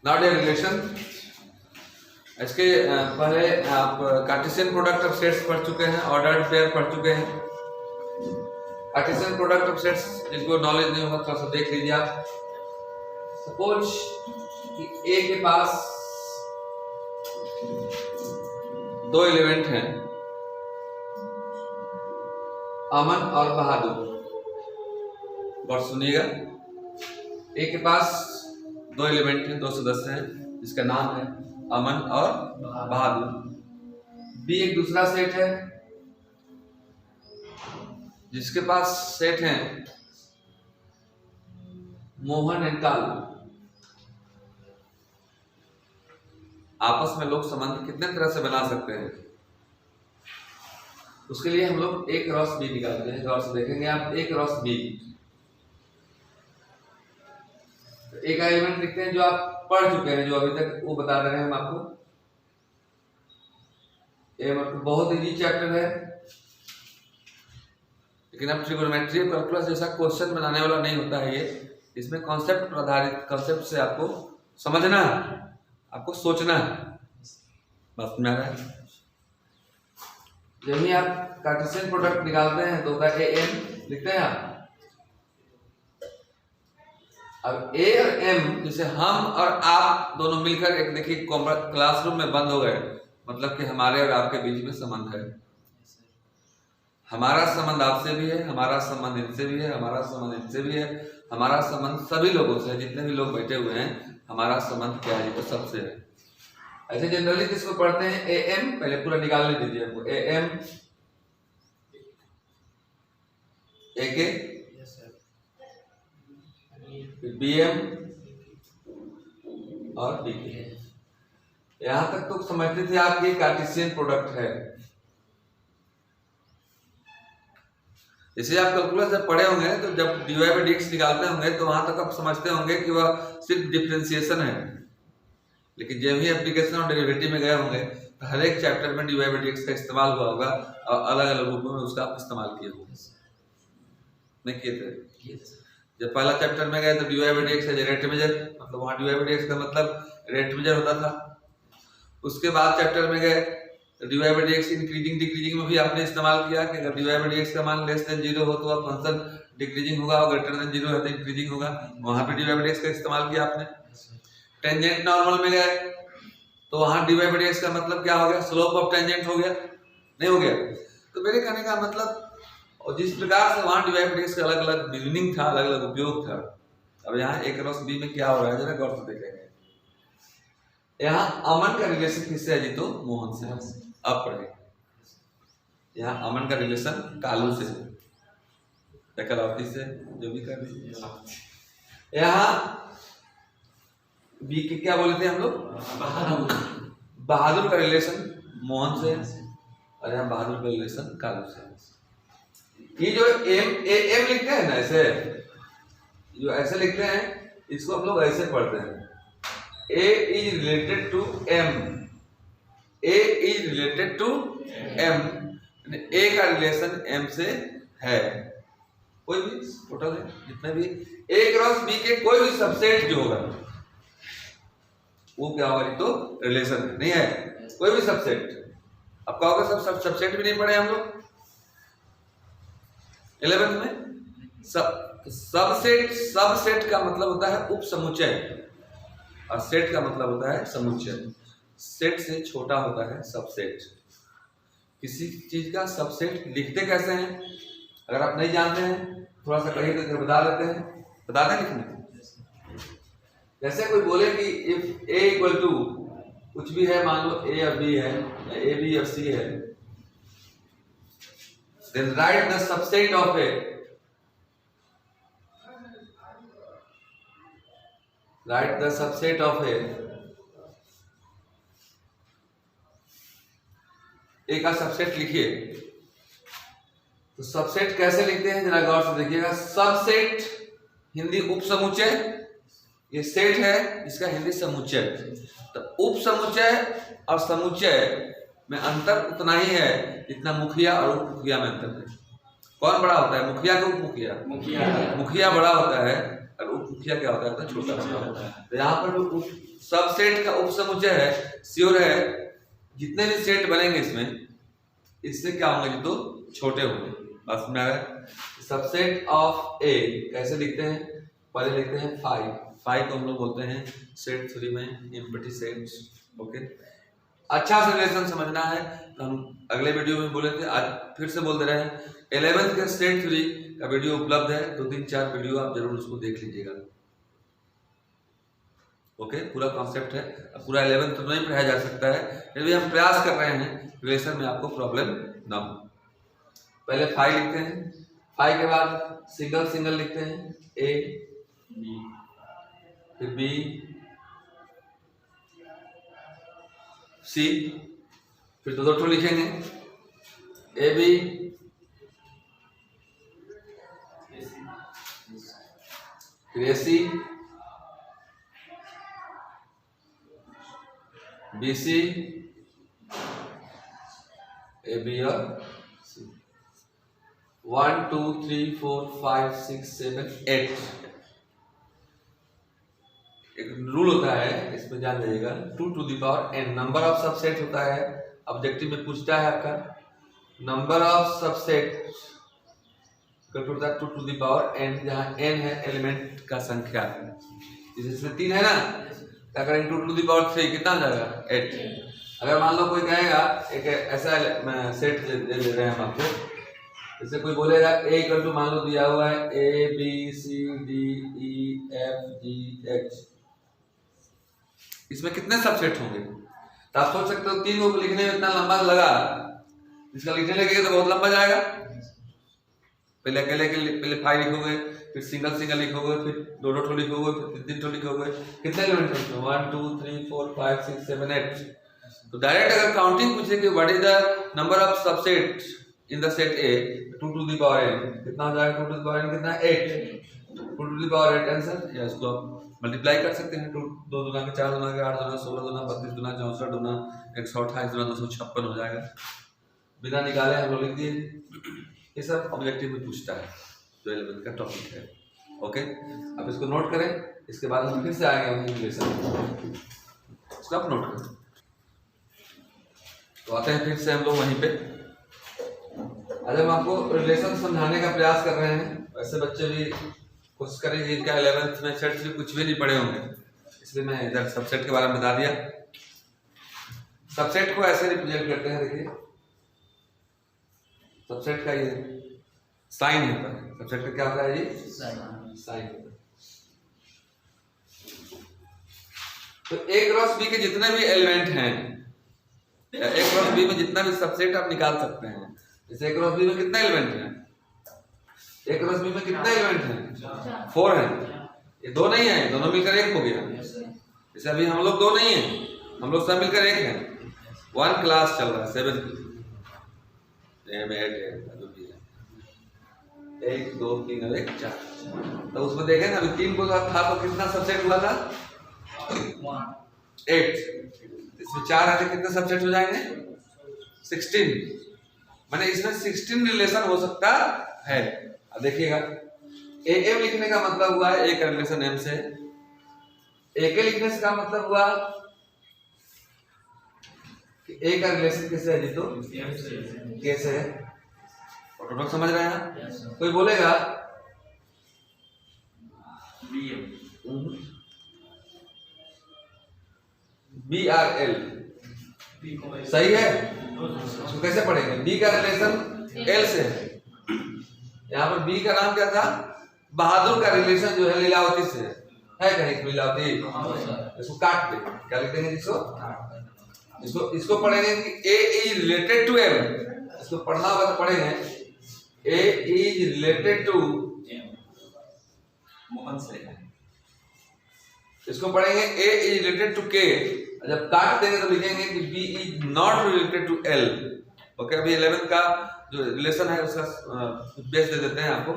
Now dear relation, इसके पहले आप कार्टेशियन प्रोडक्ट ऑफ सेट्स पढ़ चुके हैं, ऑर्डर्ड पेयर पढ़ चुके हैं। कार्टेशियन प्रोडक्ट ऑफ सेट्स जिनको नॉलेज नहीं होगा थोड़ा सा देख लीजिए आप। सपोज कि ए के पास दो एलिमेंट हैं, अमन और बहादुर। और सुनिएगा, ए के पास दो एलिमेंट हैं, दो सदस्य हैं, जिसका नाम है अमन और बहादुर। बी एक दूसरा सेट है जिसके पास सेट हैं मोहन एंड कालू। आपस में लोग संबंध कितने तरह से बना सकते हैं, उसके लिए हम लोग ए क्रॉस बी निकालते हैं। गौर से देखेंगे आप, ए क्रॉस बी। एक एलिमेंट लिखते हैं जो आप पढ़ चुके हैं, जो अभी तक वो बता रहे हैं हम आपको। ये मतलब बहुत इजी चैप्टर है, लेकिन अब ट्रिगोनोमेट्री और कैलकुलस जैसा क्वेश्चन बनाने वाला नहीं होता है ये। इसमें कॉन्सेप्ट पर आधारित, कॉन्सेप्ट से आपको समझना है, आपको सोचना है। बस में आ रहा है। जब भी आप कार्टेशियन प्रोडक्ट निकालते हैं तो होता है ए एम, लिखते हैं आप। अब ए और एम, जैसे हम और आप दोनों मिलकर एक, देखिए क्लासरूम में बंद हो गए, मतलब कि हमारे और आपके बीच में संबंध है। हमारा संबंध आपसे भी है, हमारा संबंध इनसे भी है, हमारा संबंध इनसे भी है, हमारा संबंध सभी लोगों से है, जितने भी लोग बैठे हुए हैं। हमारा संबंध क्या है, तो सबसे है। ऐसे जनरली किसको पढ़ते हैं, ए एम। पहले पूरा निकालने दीजिए हमको। ए एम, ए के, बी एम और बी के। यहां तक तो समझते थे आप ये कार्टेशियन प्रोडक्ट है। जैसे आप कैलकुलस जब पढ़े होंगे तो जब dy बाई dx निकालते होंगे तो वहां तक आप समझते होंगे कि वह सिर्फ डिफरेंशिएशन है। लेकिन जब ही एप्लीकेशन और डेरिवेटिव में गए होंगे तो हर एक चैप्टर में dy बाई dx का इस्तेमाल हुआ होगा और अलग अलग रूपों में उसका आप इस्तेमाल किए होंगे। नहीं किए थे? जब पहला चैप्टर में गए तो dy बाई dx है रेट मेजर, मतलब वहां dy बाई dx का मतलब रेट मेजर होता था। उसके बाद चैप्टर में गए तो dy by dx increasing decreasing में भी आपने इस्तेमाल किया कि अगर dy बाई dx का मान लेस देन 0 हो तो फंक्शन डिक्रीजिंग होगा और ग्रेटर देन 0 है तो इंक्रीजिंग होगा। वहां पे dy बाई dx का इस्तेमाल किया आपने। टेंजेंट नॉर्मल में गए तो वहां dy बाई dx का मतलब क्या हो गया, स्लोप ऑफ टेंजेंट हो गया, नहीं हो गया? तो मेरे कहने का मतलब, और जिस प्रकार से वहां dy बाई dx का अलग अलग मीनिंग था, अलग अलग उपयोग था, अब यहाँ ए क्रॉस बी में क्या हो रहा है जरा गौर से देखेंगे। यहाँ अमन का रिलेशन किससे है जी, तो मोहन से। अब पढ़े, यहाँ अमन का रिलेशन कालू से, कलावती से, जो भी कर रही। यहाँ बी के क्या बोले थे हम लोग, बहादुर का रिलेशन मोहन से, और यहाँ बहादुर का रिलेशन कालू से। ये जो एम लिखते हैं ना, ऐसे जो ऐसे लिखते हैं, इसको हम लोग ऐसे पढ़ते हैं, A is related to M, A is related to M, A का रिलेशन M से है। कोई भी टोटल है जितने भी A क्रॉस B के कोई भी सबसेट जो होगा वो क्या होगा, तो रिलेशन नहीं है, कोई भी सबसेट। अब क्या होगा, सब सबसेट भी नहीं पढ़े हम लोग 11th में। सबसेट का मतलब होता है उप समुच्चय, और सेट का मतलब होता है समुच्चय। सेट से छोटा होता है सबसेट। किसी चीज का सबसेट लिखते कैसे हैं, अगर आप नहीं जानते हैं थोड़ा सा कहीं तो बता देते हैं, बता दें लिखने। जैसे कोई बोले कि इफ a इक्वल टू कुछ भी है, मान लो a और b है, a b और c है, then write the subset of a, write the subset of a का सबसेट लिखिए। तो सबसेट कैसे लिखते हैं जरा गौर से देखिएगा। सबसेट हिंदी उप समुच्चय, ये सेट है जिसका हिंदी समुच्चय। तो उप समुच्चय और समुच्चय में अंतर उतना ही है जितना मुखिया और उप मुखिया में अंतर है। कौन बड़ा होता है, मुखिया का उप मुखिया? मुखिया बड़ा होता है और उपमुखिया क्या होता है? छोटा होता है। तो यहाँ पर जो सबसेट का उपसमुच्चय है, श्योर है जितने भी सेट बनेंगे इसमें, इससे क्या होंगे? तो छोटे होंगे। बस में सबसेट ऑफ ए कैसे लिखते हैं? पहले लिखते हैं फाइव को हम लोग बोलते हैं सेट 3 में एम्प्टी सेट्स। ओके, अच्छा से रिलेशन समझना है तो हम अगले वीडियो में बोले थे, आज फिर से बोल दे रहे हैं। 11th के सेट 3 का वीडियो उपलब्ध है, 2-3-4 वीडियो आप जरूर उसको देख लीजिएगा। ओके, पूरा कॉन्सेप्ट है। अब पूरा 11th तो नहीं पढ़ाया जा सकता है, फिर भी हम प्रयास कर रहे हैं रिलेशन में आपको प्रॉब्लम ना हो। पहले 5 लिखते हैं, 5 के बाद सिंगल लिखते हैं, ए फिर बी सी, फिर दो लिखेंगे, ए बी फिर ए C B C A B और सी। 1 2 3 4 5 6 7 8। एक रूल होता है, इसमें ध्यान दीजिएगा, 2 to the power n number of subset होता है। ऑब्जेक्टिव में पूछता है आपका नंबर ऑफ सबसेट होता है 2 to the power n, जहाँ n है एलिमेंट का संख्या। इसमें 3 है ना, क्या करेंगे? 2 to the power 3 कितना हो जाएगा? 8। अगर मान लो कोई कहेगा एक ऐसा सेट दे रहे हैं हम आपको, जैसे कोई बोलेगा a इक्वल टू मान लो दिया हुआ है a b c d e f g h, इसमें कितने सबसेट होंगे? तो आप सोच सकते हो 3 को लिखने में इतना लंबा लगा, इसका लिखने लगेगा तो बहुत लंबा जाएगा। पहले अकेले पहले 5 लिखोगे, फिर सिंगल लिखोगे, फिर दो लिखोगे, फिर 3 लिखोगे, कितने एलिमेंट होंगे? 1 2 3 4 5 6 7 8। तो डायरेक्ट अगर काउंटिंग पूछे कि what is the number of subset in the set A, 2 to the power n कितना हो जाएगा? 2 to the power n कितना? 8। 2 to the power 8 आंसर, या इसको आप मल्टीप्लाई कर सकते हैं। 2 दूना के 4 दूना के 8 दूना 16 दूना 32 दूना 64 दूना 128 दूना 256 हो जाएगा। बिना निकाले हम लोग लिख दिए। ये सब ऑब्जेक्टिव में पूछता है, जो 11th का टॉपिक है। ओके, अब इसको नोट करें, इसके बाद हम फिर से आएंगे वही रिलेशन, इसको आप नोट करें। तो आते हैं फिर से हम लोग वहीं पे। आज हम आपको रिलेशन समझाने का प्रयास कर रहे हैं। वैसे बच्चे भी कोशिश करेंगे, जिनका 11th में सेट 3 कुछ भी नहीं पढ़े होंगे, इसलिए मैं इधर सबसेट के बारे में बता दिया। सबसेट को ऐसे रिप्रेजेंट करते हैं, देखिए सबसेट का ये साइन होता है। सबसेट का क्या होता है? ये साइन होता है। तो A क्रॉस B के जितने भी एलिमेंट हैं, A क्रॉस B में जितना भी सबसेट आप निकाल सकते हैं। जैसे A क्रॉस B में कितने एलिमेंट हैं? A क्रॉस B में कितने एलिमेंट हैं? 4 हैं। ये 2 नहीं है, दोनों मिलकर 1 हो गया। जैसे अभी हम लोग 2 नहीं है, हम लोग सब मिलकर 1 हैं। 1 क्लास चल रहा है 7 की, 1 2 3 और 1 4। तो उसमें देखें ना, अभी 3 को था तो कितना सबसेट हुआ था? 8। इसमें 4 है तो कितने सबसेट हो जाएंगे? 16। माने इसमें 16 रिलेशन हो सकता है। अब देखिएगा, ए एम लिखने का मतलब हुआ है ए का रिलेशन एम से, ए के लिखने से का मतलब हुआ कि ए का रिलेशन किससे है? जी तो के से है। ऑटोमेटिक समझ रहे हैं? कोई बोलेगा बी आर एल, सही है? उसको कैसे पढ़ेंगे? बी का रिलेशन एल से है। यहाँ पर बी का नाम क्या था? बहादुर का रिलेशन जो है लीलावती से है कहीं लीलावती। इसको काट दे, क्या लिख देंगे? इसको पढ़ेंगे कि ए इज रिलेटेड टू एम। इसको पढ़ना होगा तो पढ़ेंगे ए इज रिलेटेड टू मोहन से। इसको पढ़ेंगे ए इज रिलेटेड टू के। जब काट देंगे तो लिखेंगे कि B is not related to L. Okay, अभी 11th का जो रिलेशन है उसका बेस दे देते हैं आपको।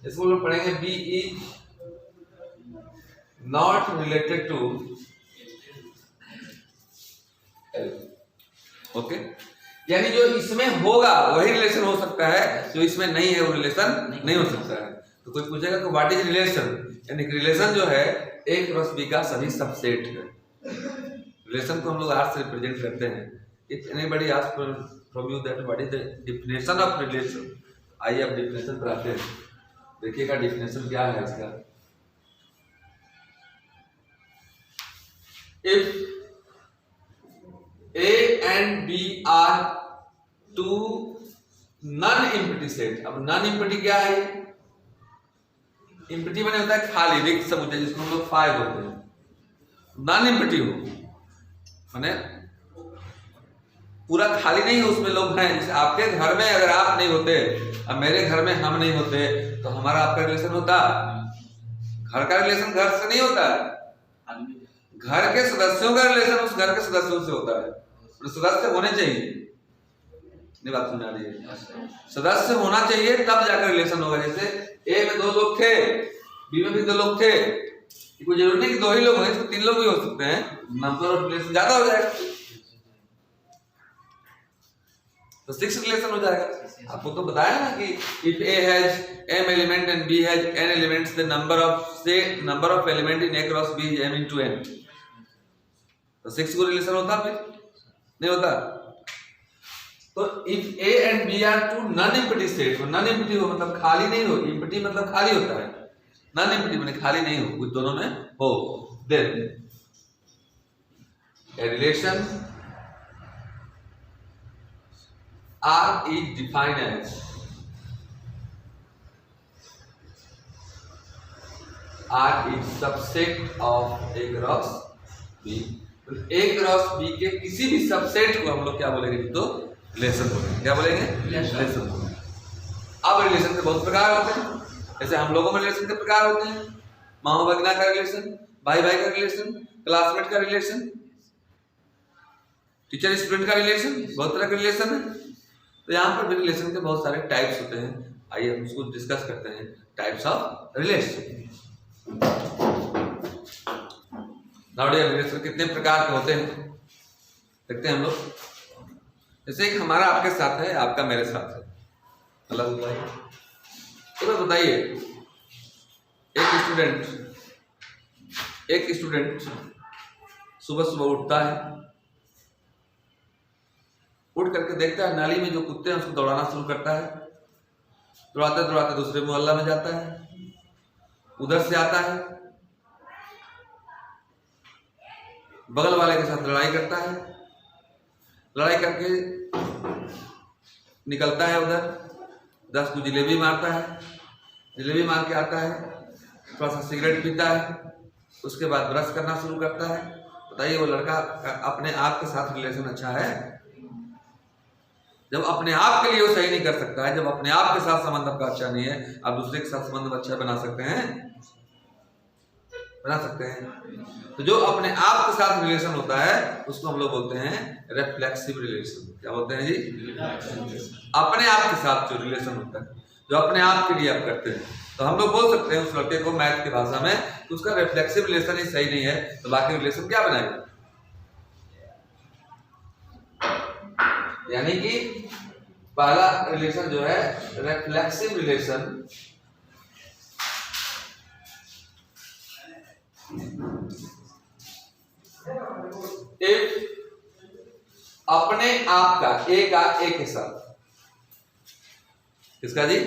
इसको लोग पढ़ेंगे B is not related to L. Okay, यानी जो इसमें होगा वही रिलेशन हो सकता है, जो इसमें नहीं है वो रिलेशन नहीं हो सकता है। तो कोई पूछेगा कि व्हाट इज रिलेशन, यानी कि रिलेशन जो है A क्रॉस B का सभी सबसेट है। रिलेशन को हम लोग R से रिप्रेजेंट करते हैं। If anybody asks from you that what is the definition of relation, आइए अब डेफिनेशन पर आते हैं। देखिएगा डेफिनेशन क्या है इसका। If A and B are two non-empty set। अब non-empty क्या है? empty माने होता है खाली, रिक्त समुच्चय, जिसको हम लोग 5 बोलते हैं। non-empty हो माने पूरा खाली नहीं है, उसमें लोग हैं। जैसे आपके घर में अगर आप नहीं होते, अब मेरे घर में हम नहीं होते, तो हमारा आपका रिलेशन होता? घर का रिलेशन घर से नहीं होता है, घर के सदस्यों का रिलेशन उस घर के सदस्यों से होता है। तो सदस्य होने चाहिए, नहीं बात सुन रही है? सदस्य होना चाहिए तब जाकर रिलेशन होगा। जैसे ए में 2 लोग थे, बी में भी 2 लोग थे, कोई जरूरी नहीं कि 2 ही लोग हैं, इसमें 3 लोग भी हो सकते हैं, नंबर ऑफ रिलेशन ज्यादा हो जाएगा तो 6 रिलेशन हो जाएगा। आपको तो बताया ना कि if A has m element and B has n elements, the number of element in A cross B is m into n। तो 6 को रिलेशन होता फिर नहीं होता। तो if A and B are two non-empty set, non empty हो मतलब खाली नहीं हो, एम्प्टी मतलब खाली होता है, नॉन एम्प्टी माने खाली नहीं हो, कुछ दोनों में हो, then a relation R is defined as R is subset of A cross B। तो A क्रॉस B के किसी भी सबसेट को हम लोग क्या बोलेंगे? तो रिलेशन बोलेंगे। क्या बोलेंगे? रिलेशन बोलेंगे। अब रिलेशन के बहुत प्रकार होते हैं। जैसे हम लोगों में रिलेशन के प्रकार होते हैं, माँ भगना का रिलेशन, भाई भाई का रिलेशन, क्लासमेट का रिलेशन, टीचर स्टूडेंट का रिलेशन, बहुत तरह के रिलेशन है। तो यहाँ पर भी रिलेशन के बहुत सारे टाइप्स होते हैं। आइए हम उसको डिस्कस करते हैं, types of relation. Nowadays relation कितने प्रकार के होते हैं देखते हैं हम लोग। जैसे एक हमारा आपके साथ है, आपका मेरे साथ है, अलग होता है। तो बताइए, एक स्टूडेंट सुबह सुबह उठता है, उठ करके देखता है नाली में जो कुत्ते हैं उसको दौड़ाना शुरू करता है। दौड़ाते दौड़ाते दूसरे मोहल्ला में जाता है, उधर से आता है, बगल वाले के साथ लड़ाई करता है, लड़ाई करके निकलता है उधर, 10 को जलेबी मारता है, जलेबी मार के आता है, थोड़ा सा सिगरेट पीता है, उसके बाद ब्रश करना शुरू करता है। बताइए वो लड़का अपने आप के साथ रिलेशन अच्छा है? जब अपने आप के लिए वो सही नहीं कर सकता है, जब अपने आप के साथ संबंध आपका अच्छा नहीं है, आप दूसरे के साथ संबंध अच्छा बना सकते हैं? बना सकते हैं। तो जो अपने आप के साथ रिलेशन होता है उसको हम लोग बोलते हैं रिफ्लेक्सिव रिलेशन। क्या बोलते हैं जी? अपने आप के साथ जो रिलेशन होता है, जो अपने आप के लिए आप करते हैं, तो हम लोग बोल सकते हैं उस लड़के को मैथ की भाषा में कि उसका रिफ्लेक्सिव रिलेशन ही सही नहीं है, तो बाकी रिलेशन क्या बनाएगा? यानी कि पहला रिलेशन जो है रिफ्लेक्सिव रिलेशन, एक अपने आप का ए के साथ, किसका जी?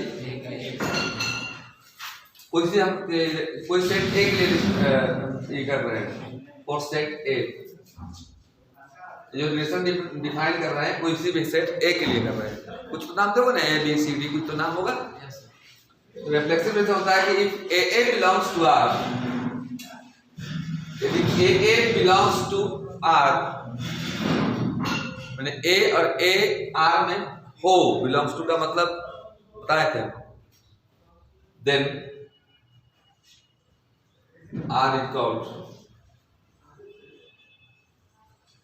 कोई सेट ए के लिए ये कर रहे हैं, और सेट ए जो रिलेशन डिफाइन कर रहे हैं कोई सी भी सेट ए के लिए कर रहे हैं, कुछ तो नाम दोगे ना, ए बी सी डी, कुछ तो नाम होगा। तो रिफ्लेक्सिव रिलेशन होता है कि if A belongs to R, यदि ए बिलोंग्स टू आर मैंने ए और ए आर में हो, बिलोंग्स टू का मतलब बताया थे, then R is called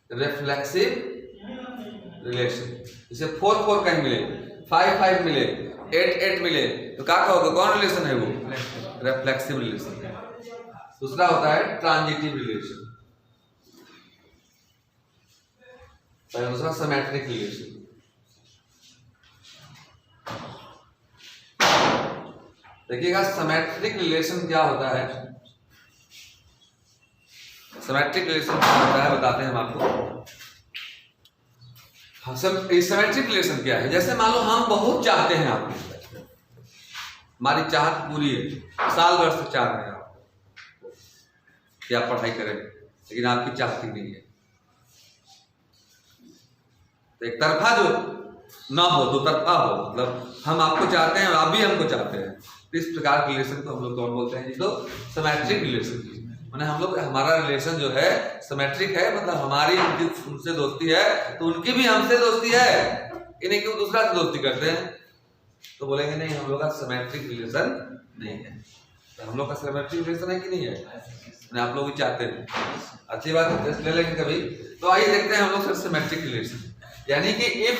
reflexive relation. जैसे 4 कहीं मिले, 5 मिले, 8 मिले, तो क्या कहोगे कौन रिलेशन है? वो रिफ्लेक्सिव रिलेशन है। दूसरा होता है ट्रांजिटिव रिलेशन, और दूसरा सिमेट्रिक रिलेशन। देखिएगा सिमेट्रिक रिलेशन क्या होता है। सिमेट्रिक रिलेशन क्या होता है बताते हैं हम आपको। हाँ, सिमेट्रिक रिलेशन क्या है? जैसे मान लो हम बहुत चाहते हैं आपको, हमारी चाहत पूरी है, साल भर से चाह रहे हैं आप कि आप पढ़ाई करें, लेकिन आपकी चाहती नहीं है। तो एक तरफा जो ना हो, दो तरफा हो, मतलब हम आपको चाहते हैं, आप भी हमको चाहते हैं। तो इस प्रकार के रिलेशन को हम लोग कौन बोलते हैं? तो सिमेट्रिक रिलेशन। माने हम लोग, हमारा रिलेशन जो है सिमेट्रिक है, मतलब हमारी उनसे दोस्ती है तो उनकी भी हमसे दोस्ती है, इन्हें क्यों दूसरा से दोस्ती करते हैं? तो बोलेंगे नहीं, हम लोग का सिमेट्रिक रिलेशन नहीं है। तो हम लोग का सिमेट्रिक रिलेशन है कि नहीं है? आप लोग भी चाहते हैं, अच्छी बात है, ले लेंगे कभी। तो आइए देखते हैं हम लोग सिमेट्रिक रिलेशन। यानी कि इफ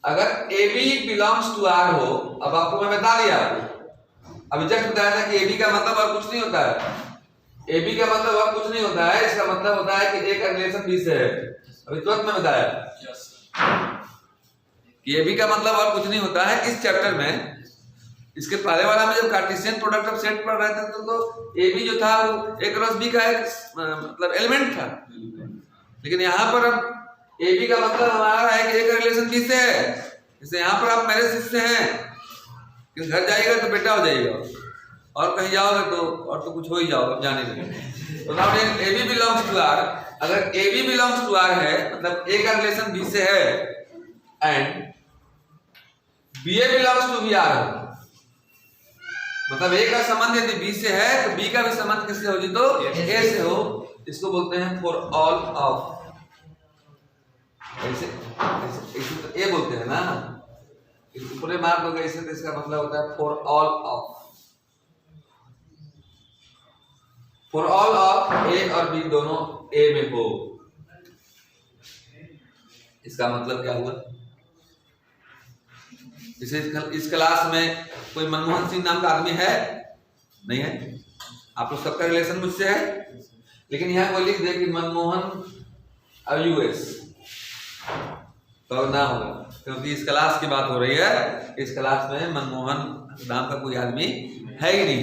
अगर AB बिलोंग्स टू R हो, अब आपको मैं बता दिया, अभी जस्ट बताया था कि AB का मतलब और कुछ नहीं होता है। AB का मतलब और कुछ नहीं होता है, इसका मतलब होता है कि A का रिलेशन B से है। अभी तुरंत में बताया कि AB का मतलब और कुछ नहीं होता है। इस चैप्टर में, इसके पहले वाला में जब कार्टेशियन प्रोडक्ट ऑफ सेट पढ़ रहे थे तो AB जो था वो A क्रॉस B का एक मतलब एलिमेंट था, लेकिन यहाँ पर अब AB का मतलब हमारा है कि A का रिलेशन B से है। जैसे यहाँ पर आप मेरे शिष्य हैं, कि घर जाइएगा तो बेटा हो जाइएगा, और कहीं जाओगे तो कुछ हो ही जाओगे, अब जाने लगे। तो now AB belongs to R, अगर AB बिलोंग्स टू R है मतलब A का रिलेशन B से है, and BA belongs to BR है, मतलब A का संबंध यदि B से है तो B का भी संबंध किससे हो जी? तो A से हो। इसको बोलते हैं फॉर ऑल ऑफ, ऐसे तो A बोलते हैं ना, पूरे मार्क लोग ऐसे, तो इसका मतलब होता है for all of. For all of A और B दोनों A में हो, इसका मतलब क्या हुआ? इस क्लास में कोई मनमोहन सिंह नाम का आदमी है? नहीं है। आप लोग सबका रिलेशन मुझसे है, लेकिन यहाँ कोई लिख दे कि मनमोहन US, तो ना होगा, क्योंकि इस क्लास की बात हो रही है। इस क्लास में मनमोहन नाम का कोई आदमी है ही नहीं।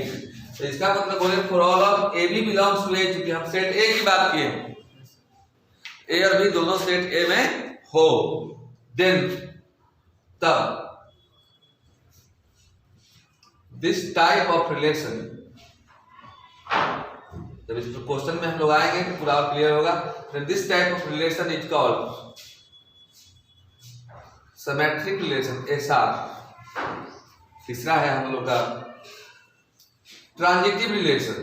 तो इसका मतलब बोले for all of AB belongs to A, क्योंकि हम सेट A की बात किए, A और B दोनों सेट A में हो, देन तब दिस टाइप ऑफ रिलेशन, जब इस क्वेश्चन में हम लोग आएंगे तो पूरा क्लियर होगा। This type of relation is called symmetric relation, SR। तीसरा है हम लोग का transitive relation.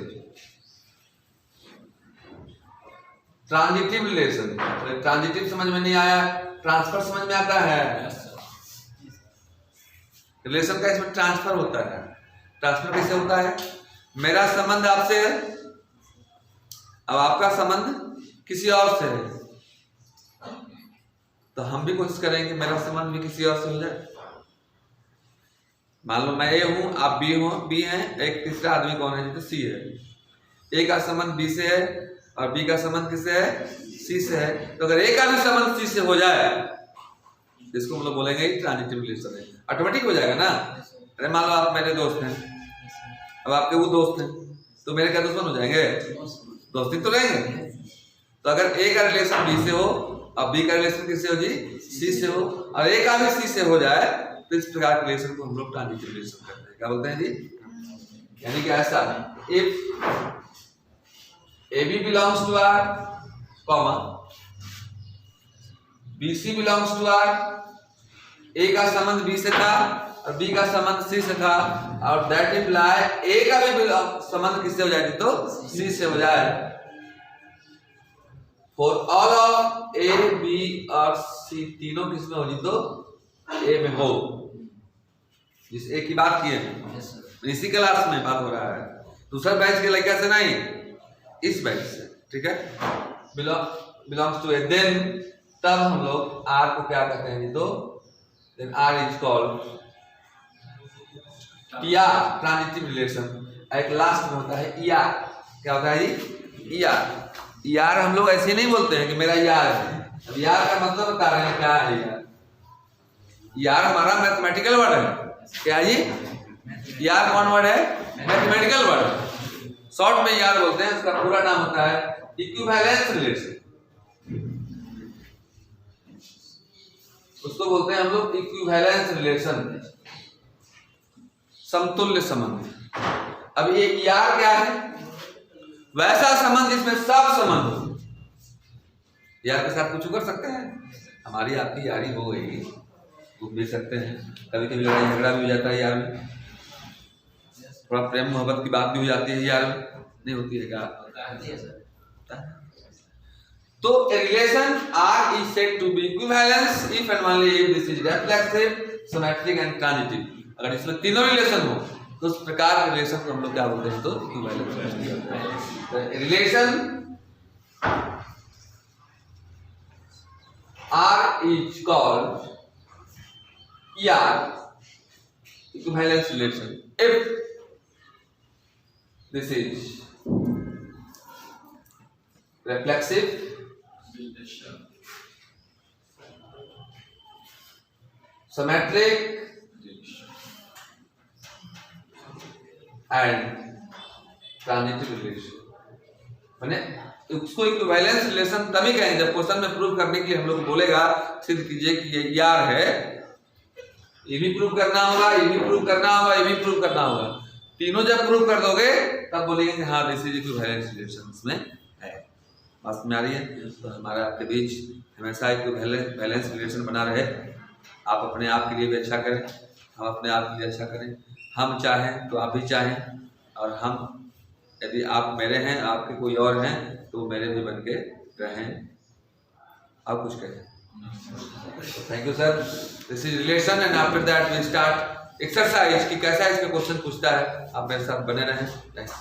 Transitive relation, transitive समझ में नहीं आया, ट्रांसफर समझ में आता है। रिलेशन का इसमें ट्रांसफर होता है। ट्रांसफर कैसे होता है? मेरा संबंध आपसे है, अब आपका संबंध किसी और से है, तो हम भी कोशिश करेंगे मेरा संबंध भी किसी और से हो जाए। मान लो मैं A हूं, आप B हैं, एक तीसरा आदमी कौन है? तो C है। A का संबंध B से है और B का संबंध किससे है? C से है। तो अगर A का भी संबंध C से हो जाए, इसको हम लोग बोलेंगे ट्रांजिटिव रिलेशन है। ऑटोमेटिक हो जाएगा ना। अरे मान लो आप मेरे दोस्त हैं, अब आपके वो दोस्त हैं, तो मेरे क्या दुश्मन हो जाएंगे? दोस्ती तो रहेंगे। तो अगर A का रिलेशन B से हो और B का रिलेशन किससे हो जी? C से हो, और A का भी C से हो जाए, तो इस प्रकार के रिलेशन को हम लोग ट्रांजिटिव रिलेशन कहते हैं। क्या बोलते हैं जी? यानी कि ऐसा, if AB belongs to R, comma BC belongs to R, A का संबंध B से था और B का संबंध C से था, और दैट इम्प्लाई A का भी संबंध किससे हो जाए? तो C से हो जाए। For all of A, B और C तीनों किसमें हो जी? तो A में हो। जिस A की बात की है, इसी क्लास में बात हो रहा है, दूसरा बैच के लड़का से नहीं, इस बैच से, ठीक है? बिलोंग्स टू A, देन तब हम लोग R को क्या कहते हैं जी? तो then R is called transitive relation. एक लास्ट में होता है ER। क्या होता है जी? ER। ER हम लोग ऐसे नहीं बोलते हैं कि मेरा यार है। अब यार का मतलब बता रहे हैं क्या है यार। ER हमारा मैथमेटिकल वर्ड है, क्या ये यार कौन वर्ड है? मैथमेटिकल वर्ड, शॉर्ट में यार बोलते हैं। इसका पूरा नाम होता है इक्विवेलेंस रिलेशन। उसको बोलते हैं हम लोग इक्विवेलेंस रिलेशन, समतुल्य संबंध। अब ये यार क्या है? वैसा संबंध जिसमें सब संबंध हो। यार के साथ कुछ कर सकते हैं, हमारी आपकी यारी हो गई, घूम भी सकते हैं, कभी कभी लड़ाई झगड़ा भी हो जाता है यार में, थोड़ा प्रेम मोहब्बत की बात भी हो जाती है यार में, नहीं होती है क्या? तो a relation R is said to be equivalence if and only if this is reflexive, symmetric and transitive। अगर इसमें तीनों रिलेशन हो तो उस प्रकार के रिलेशन को हम लोग क्या बोलते हैं? तो equivalence relation R is called equivalence relation if this is reflexive, symmetric and transitive relation। माने उसको इक्विवेलेंस रिलेशन तभी कहेंगे जब क्वेश्चन में प्रूव करने के लिए हम लोग बोलेगा सिद्ध कीजिए कि ये यार है, ये भी प्रूव करना होगा, ये भी प्रूव करना होगा, ये भी प्रूव करना होगा। तीनों जब प्रूव कर दोगे तब बोलेंगे कि हाँ दिस इज इक्विवेलेंस रिलेशन इसमें है। बात में आ रही है? तो हमारे आपके बीच हमेशा इक्विवेलेंस रिलेशन बना रहे। आप अपने आप के लिए भी अच्छा करें, हम अपने आप के लिए अच्छा करें। हम चाहें तो आप भी चाहें, और हम यदि आप मेरे हैं, आपके कोई और हैं, तो मेरे भी बन के रहें। आप कुछ कहें? Thank you sir. This is relation and after that we start exercise कि कैसा इसका क्वेश्चन पूछता है। आप मेरे साथ बने रहें। थैंक्स।